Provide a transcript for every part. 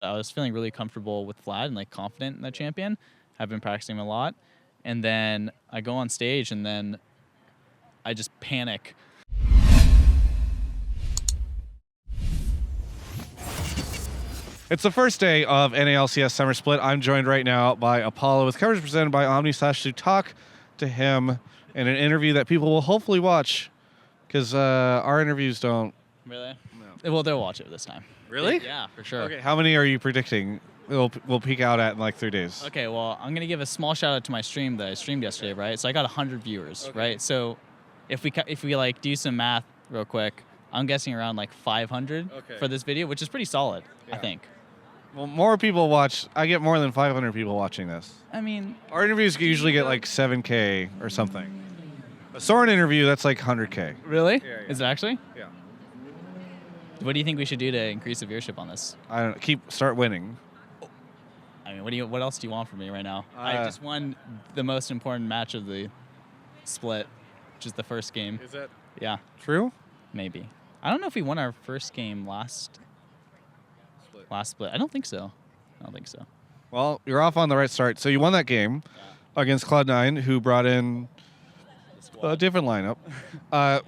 I was feeling really comfortable with Vlad and like confident in that champion. I've been practicing him a lot, and then I go on stage and then I just panic. It's the first day of NALCS Summer Split. I'm joined right now by Apollo with coverage presented by OmniSlash to talk to him in an interview that people will hopefully watch because our interviews don't. Really? No. Well, they'll watch it this time. Really? Yeah, for sure. Okay, how many are you predicting we'll peak out at in like 3 days? Okay, well, I'm going to give a small shout out to my stream that I streamed yesterday, right? So I got 100 viewers, right? So if we like do some math real quick, I'm guessing around like 500 for this video, which is pretty solid, I think. Well, more people watch. I get more than 500 people watching this. I mean, our interviews usually get like 7K or something. A Soren interview, that's like 100K. Really? Yeah. Is it actually? Yeah. What do you think we should do to increase the viewership on this? I don't know. Start winning. I mean, what else do you want from me right now? I just won the most important match of the split, which is the first game. Is that true? Maybe. I don't know if we won our first game last split. I don't think so. Well, you're off on the right start. So you won that game against Cloud9, who brought in a different lineup.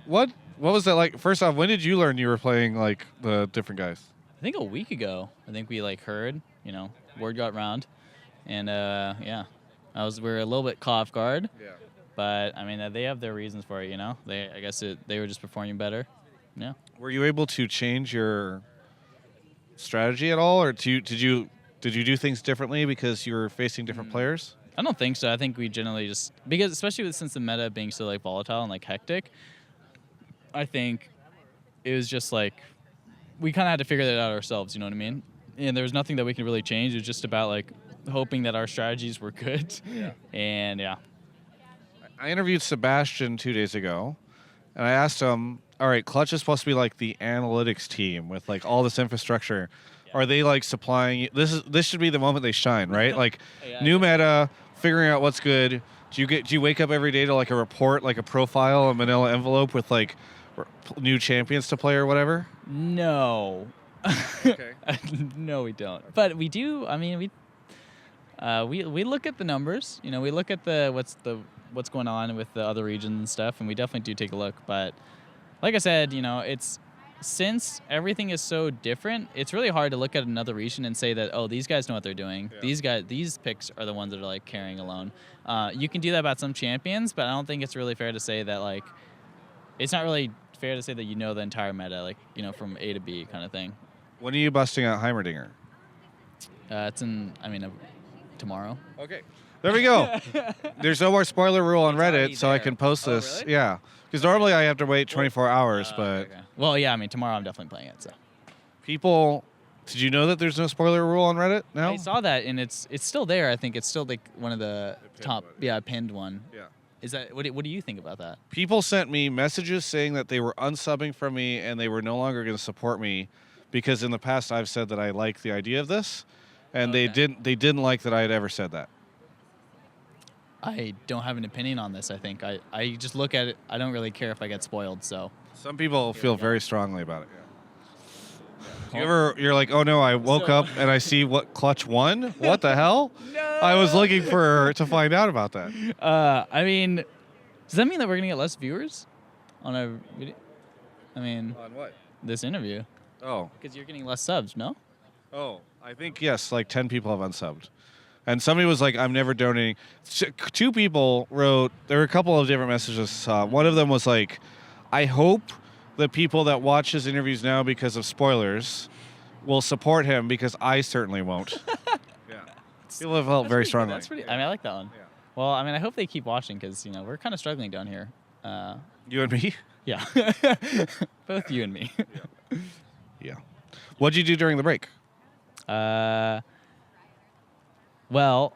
What was that like? First off, when did you learn you were playing like the different guys? I think a week ago. I think we like heard, word got round, and we were a little bit caught off guard. Yeah. But I mean, they have their reasons for it. I guess they were just performing better. Yeah. Were you able to change your strategy at all, or did you do things differently because you were facing different players? I don't think so. I think we generally just because especially since the meta being so like volatile and like hectic, I think it was just like we kind of had to figure that out ourselves. You know what I mean? And there was nothing that we could really change. It was just about like hoping that our strategies were good. Yeah. And yeah. I interviewed Sebastian 2 days ago, and I asked him, all right, Clutch is supposed to be like the analytics team with like all this infrastructure. Yeah. Are they like supplying? This should be the moment they shine, right? Like new meta, figuring out what's good. Do you wake up every day to like a report, like a profile, a manila envelope with like new champions to play or whatever? No. Okay. No, we don't. But we do. I mean, we look at the numbers. We look at what's going on with the other regions and stuff, and we definitely do take a look. But like I said, it's since everything is so different, it's really hard to look at another region and say that, oh, these guys know what they're doing. Yeah. These picks are the ones that are like carrying alone. You can do that about some champions, but I don't think it's really fair to say that like it's not really fair to say that the entire meta, like from A to B kind of thing. When are you busting out Heimerdinger? It's tomorrow. Okay. There we go. There's no more spoiler rule on Reddit, so I can post this. Really? Yeah. Because normally I have to wait 24 hours, but... Okay. Well, yeah, tomorrow I'm definitely playing it, so... People... Did you know that there's no spoiler rule on Reddit now? I saw that, and it's still there. I think it's still like one of the top... pinned one. Yeah. Is that... What do you think about that? People sent me messages saying that they were unsubbing from me and they were no longer going to support me because in the past I've said that I like the idea of this, and they didn't like that I had ever said that. I don't have an opinion on this, I think. I just look at it. I don't really care if I get spoiled, so... Some people feel very strongly about it. Yeah. You're like, oh no, I woke up and I see what Clutch won? What the hell? No! I was looking to find out about that. I mean, does that mean that we're going to get less viewers on our video? On what? This interview. Oh. Because you're getting less subs, no? Oh, I think, yes, like 10 people have unsubbed. And somebody was like, I'm never donating. 2 people wrote, there were a couple of different messages. One of them was like, I hope the people that watch his interviews now because of spoilers will support him because I certainly won't. Yeah. People have felt very strongly. That's pretty, I like that one. Yeah. Well, I hope they keep watching because, we're kind of struggling down here. You and me? Yeah. Both you and me. Yeah. What'd you do during the break? Well,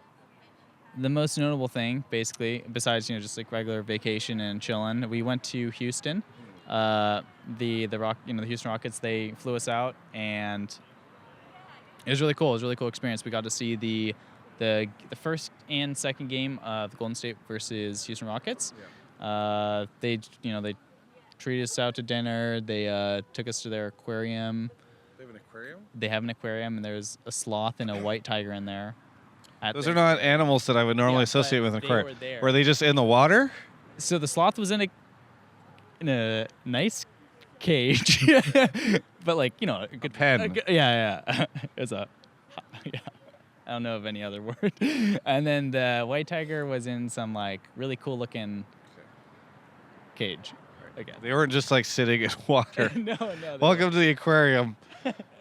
the most notable thing, basically, besides just like regular vacation and chilling, we went to Houston. The Houston Rockets, they flew us out, and it was really cool. It was a really cool experience. We got to see the first and second game of the Golden State versus Houston Rockets. Yeah. They treated us out to dinner. They took us to their aquarium. They have an they have an aquarium, and there's a sloth and a white tiger in there. Those are not animals that I would normally associate with an aquarium. Were they just in the water? So the sloth was in a nice cage, but like a good pen. Yeah. It's a yeah. I don't know of any other word. And then the white tiger was in some like really cool looking cage. Again. They weren't just like sitting in water. No. Welcome to the aquarium.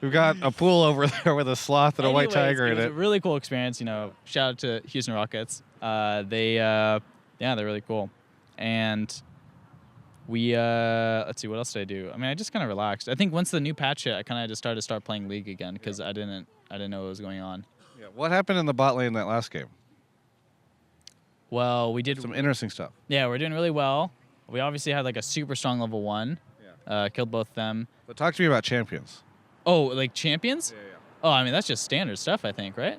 We've got a pool over there with a sloth and a white tiger in it. It was a really cool experience. Shout out to Houston Rockets. They're really cool. And we let's see, what else did I do? I mean, I just kind of relaxed. I think once the new patch hit, I kind of just started to playing League again because I didn't know what was going on. Yeah. What happened in the bot lane that last game? Well, we did some interesting stuff. Yeah, we're doing really well. We obviously had like a super strong level 1. Yeah. Killed both of them. But talk to me about champions. Oh, like champions? Yeah. Oh, I mean, that's just standard stuff, I think, right?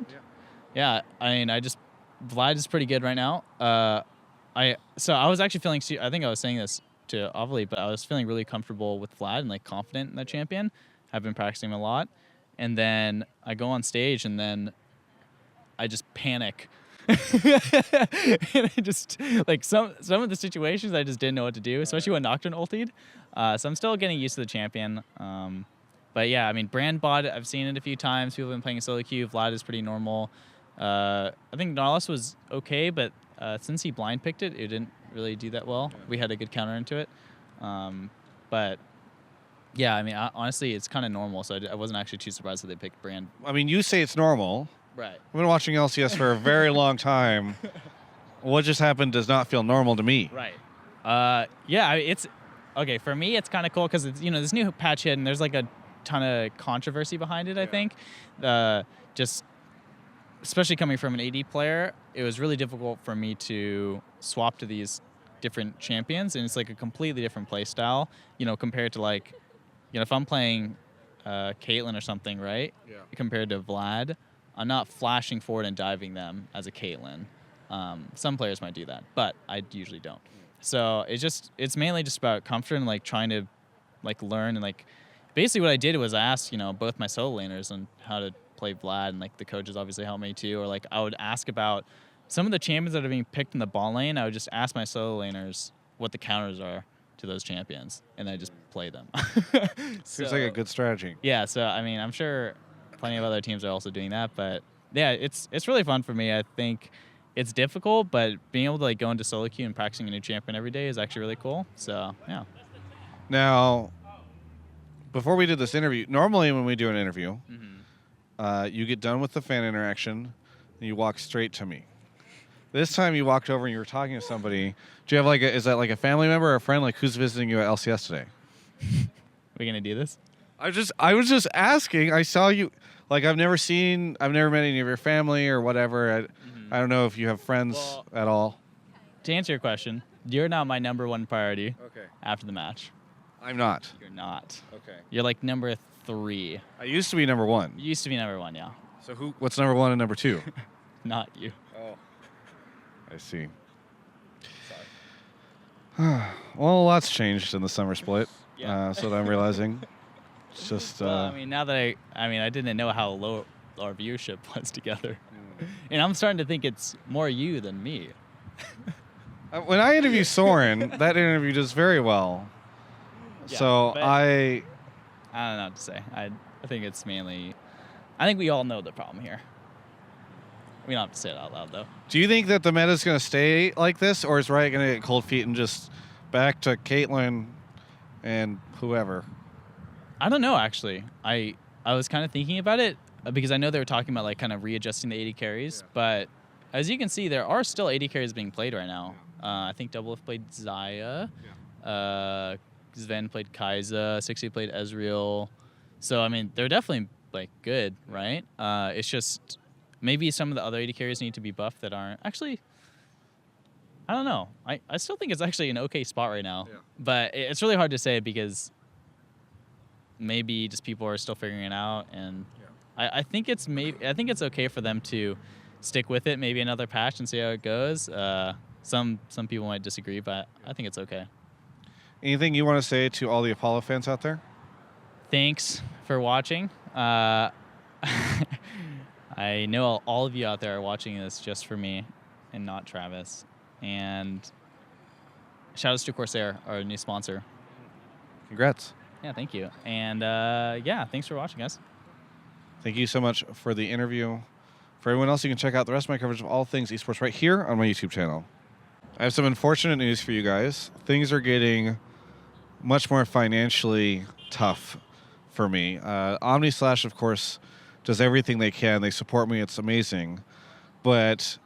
Yeah. I mean, Vlad is pretty good right now. I was actually feeling, I think I was saying this to Ovely, but I was feeling really comfortable with Vlad and like confident in that champion. I've been practicing him a lot. And then I go on stage and then I just panic. And I just like some of the situations I just didn't know what to do, especially when Nocturne ultied. So I'm still getting used to the champion. But yeah, I mean, Brand bot, I've seen it a few times. People have been playing solo queue. Vlad is pretty normal. I think Nautilus was okay, but since he blind picked it, it didn't really do that well. We had a good counter into it. But yeah, I mean, honestly, it's kind of normal. So I wasn't actually too surprised that they picked Brand. I mean, you say it's normal. Right. I've been watching LCS for a very long time. What just happened does not feel normal to me. Right. Yeah, it's okay for me. It's kind of cool because it's this new patch hit and there's like a ton of controversy behind it. I think, just especially coming from an AD player, it was really difficult for me to swap to these different champions, and it's like a completely different play style. Compared to like, if I'm playing Caitlyn or something, right? Yeah. Compared to Vlad. I'm not flashing forward and diving them as a Caitlyn. Some players might do that, but I usually don't. So it's mainly just about comfort and like trying to like learn and like basically what I did was I asked both my solo laners on how to play Vlad, and like the coaches obviously helped me too. Or like I would ask about some of the champions that are being picked in the ball lane. I would just ask my solo laners what the counters are to those champions, and I just play them. Seems like a good strategy. Yeah. So I mean, I'm sure plenty of other teams are also doing that, but yeah, it's really fun for me. I think it's difficult, but being able to like go into solo queue and practicing a new champion every day is actually really cool. So yeah. Now, before we did this interview, normally when we do an interview, you get done with the fan interaction and you walk straight to me. This time you walked over and you were talking to somebody. Do you have is that like a family member or a friend? Like who's visiting you at LCS today? Are we gonna do this? I was just asking. I saw you. Like I've never met any of your family or whatever. I don't know if you have friends at all. To answer your question, you're not my number one priority. Okay. After the match. I'm not. You're not. Okay. You're like number 3. I used to be number 1. You used to be number 1, yeah. So what's number 1 and number 2? Not you. Oh. I see. Sorry. Well, a lot's changed in the summer split. Yeah. So that I'm realizing. It's just. Well, I mean, now that I didn't know how low our viewership was together, and I'm starting to think it's more you than me. When I interview Soren, that interview does very well. Yeah, so I don't know what to say. I think it's mainly. I think we all know the problem here. We don't have to say it out loud, though. Do you think that the meta is going to stay like this, or is Riot going to get cold feet and just back to Caitlyn and whoever? I don't know, actually. I was kind of thinking about it because I know they were talking about like kind of readjusting the AD carries, but as you can see, there are still AD carries being played right now. I think Double F played Xayah, Sven played Kai'Sa, 60 played Ezreal. So I mean, they're definitely like good, right? It's just maybe some of the other AD carries need to be buffed that aren't actually. I don't know. I still think it's actually an okay spot right now, but it's really hard to say because maybe just people are still figuring it out, and I think it's okay for them to stick with it, maybe another patch and see how it goes. Some people might disagree, but I think it's okay. Anything you want to say to all the Apollo fans out there? Thanks for watching. Uh, I know all of you out there are watching this just for me and not Travis. And shout outs to Corsair, our new sponsor. Congrats. Yeah, thank you. And thanks for watching, guys. Thank you so much for the interview. For everyone else, you can check out the rest of my coverage of all things esports right here on my YouTube channel. I have some unfortunate news for you guys. Things are getting much more financially tough for me. OmniSlash, of course, does everything they can. They support me. It's amazing. But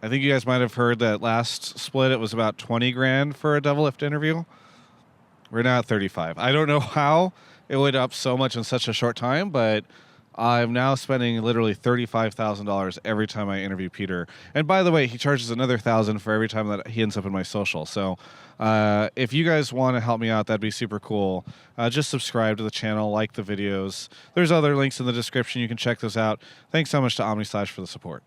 I think you guys might have heard that last split, it was about 20 grand for a double lift interview. We're now at 35. I don't know how it went up so much in such a short time, but I'm now spending literally $35,000 every time I interview Peter. And by the way, he charges another $1,000 for every time that he ends up in my social. So if you guys want to help me out, that'd be super cool. Just subscribe to the channel, like the videos. There's other links in the description. You can check those out. Thanks so much to OmniSlash for the support.